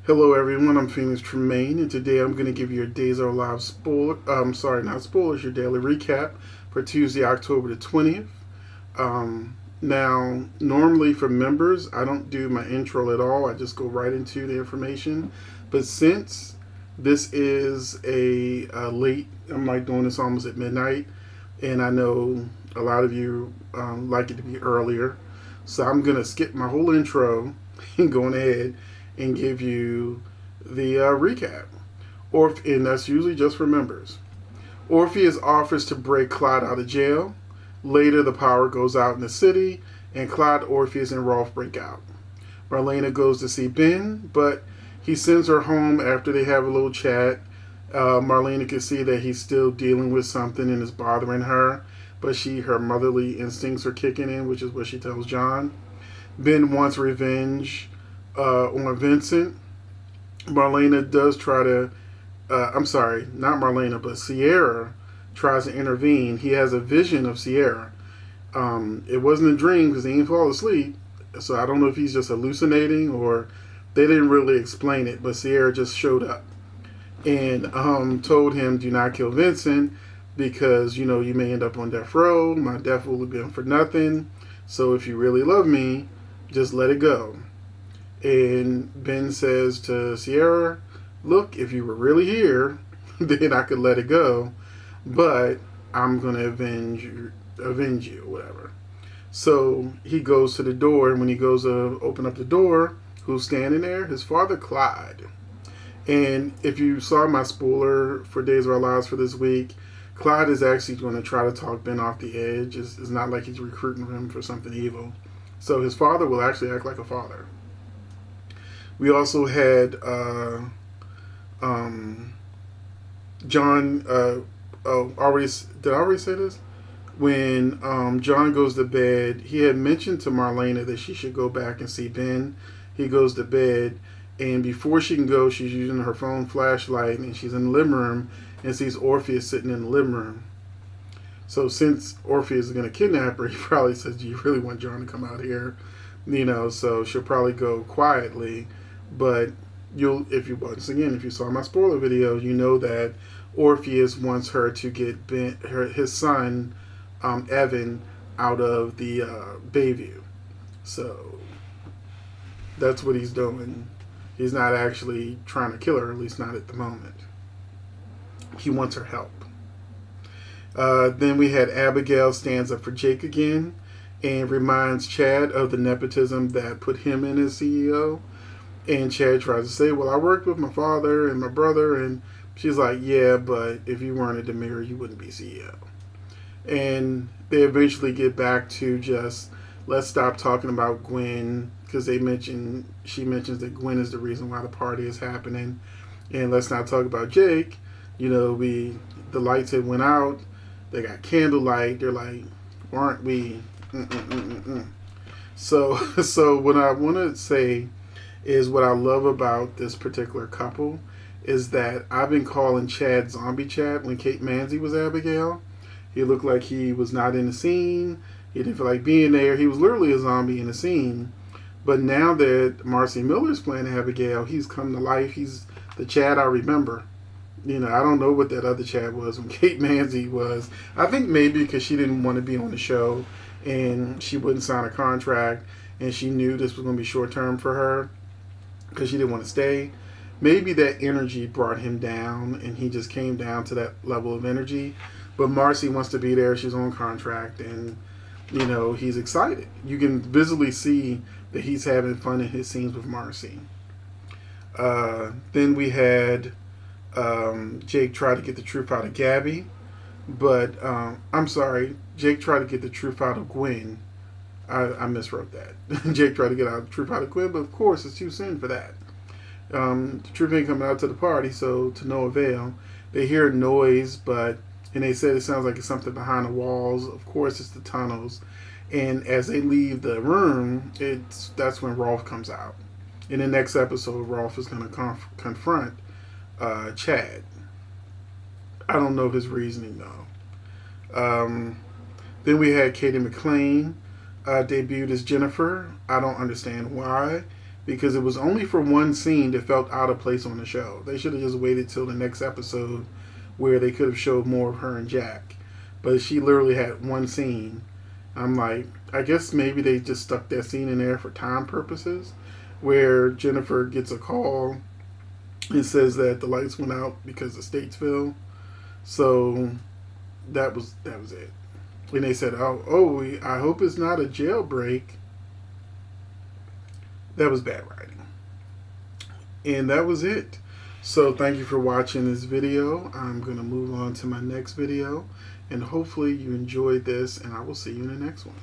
Hello everyone, I'm Phoenix Tremayne, and today I'm going to give you your Days Are Alive spoiler, not spoilers, your daily recap for Tuesday, October the 20th. Now, normally for members, I don't do my intro at all, I just go right into the information. But since this is a late, I'm like doing this almost at midnight, and I know a lot of you like it to be earlier, so I'm going to skip my whole intro and go ahead and give you the recap. And that's usually just for members. Orpheus offers to break Clyde out of jail. Later, the power goes out in the city, and Clyde, Orpheus, and Rolf break out. Marlena goes to see Ben, but he sends her home after they have a little chat. Marlena can see that he's still dealing with something and is bothering her, but her motherly instincts are kicking in, which is what she tells John. Ben wants revenge on Vincent. Marlena does try to, I'm sorry, not Marlena, but Sierra tries to intervene. He has a vision of Sierra. It wasn't a dream because he didn't fall asleep, so I don't know if he's just hallucinating or they didn't really explain it, but Sierra just showed up and told him, do not kill Vincent because, you may end up on death row. My death will have been for nothing. So if you really love me, just let it go. And Ben says to Sierra, look, if you were really here, then I could let it go, but I'm going to avenge you, or whatever. So he goes to the door, and when he goes to open up the door, who's standing there? His father, Clyde. And if you saw my spoiler for Days of Our Lives for this week, Clyde is actually going to try to talk Ben off the edge. It's not like he's recruiting him for something evil. So his father will actually act like a father. We also had John. Did I already say this? When John goes to bed, he had mentioned to Marlena that she should go back and see Ben. He goes to bed, and before she can go, she's using her phone flashlight, and she's in the living room and sees Orpheus sitting in the living room. So since Orpheus is going to kidnap her, he probably says, "Do you really want John to come out here?" So she'll probably go quietly. But if you saw my spoiler video, you know that Orpheus wants her to get his son, Evan, out of the Bayview. So that's what he's doing. He's not actually trying to kill her, at least not at the moment. He wants her help. Then we had Abigail stands up for Jake again and reminds Chad of the nepotism that put him in as CEO. And Chad tries to say, well, I worked with my father and my brother. And she's like, yeah, but if you weren't a Demir, you wouldn't be CEO. And they eventually get back to just, let's stop talking about Gwen, because she mentions that Gwen is the reason why the party is happening. And let's not talk about Jake. The lights had went out. They got candlelight. They're like, aren't we? So what I want to say is what I love about this particular couple is that I've been calling Chad Zombie Chad when Kate Manzi was Abigail. He looked like he was not in the scene. He didn't feel like being there. He was literally a zombie in the scene. But now that Marcy Miller's playing Abigail, he's come to life. He's the Chad I remember. I don't know what that other Chad was when Kate Manzi was. I think maybe because she didn't want to be on the show and she wouldn't sign a contract and she knew this was going to be short term for her because she didn't want to stay. Maybe that energy brought him down and he just came down to that level of energy. But Marcy wants to be there. She's on contract and, he's excited. You can visibly see that he's having fun in his scenes with Marcy. Then we had Jake try to get the truth out of Gabby. But, I'm sorry, Jake tried to get the truth out of Gwen. I miswrote that. Jake tried to get the truth out of Gwen, but of course it's too soon for that. The truth ain't coming out to the party, so to no avail. They hear a noise, and they said it sounds like it's something behind the walls. Of course it's the tunnels. And as they leave the room, that's when Rolf comes out. In the next episode, Rolf is going to confront Chad. I don't know his reasoning though. Then we had Katie McLean debuted as Jennifer. I don't understand why. because it was only for one scene that felt out of place on the show. They should have just waited till the next episode where they could have showed more of her and Jack. But she literally had one scene. I'm like, I guess maybe they just stuck that scene in there for time purposes, where Jennifer gets a call and says that the lights went out because of Statesville. So that was it. And they said, I hope it's not a jailbreak. That was bad writing. And that was it. So thank you for watching this video. I'm going to move on to my next video. And hopefully you enjoyed this. And I will see you in the next one.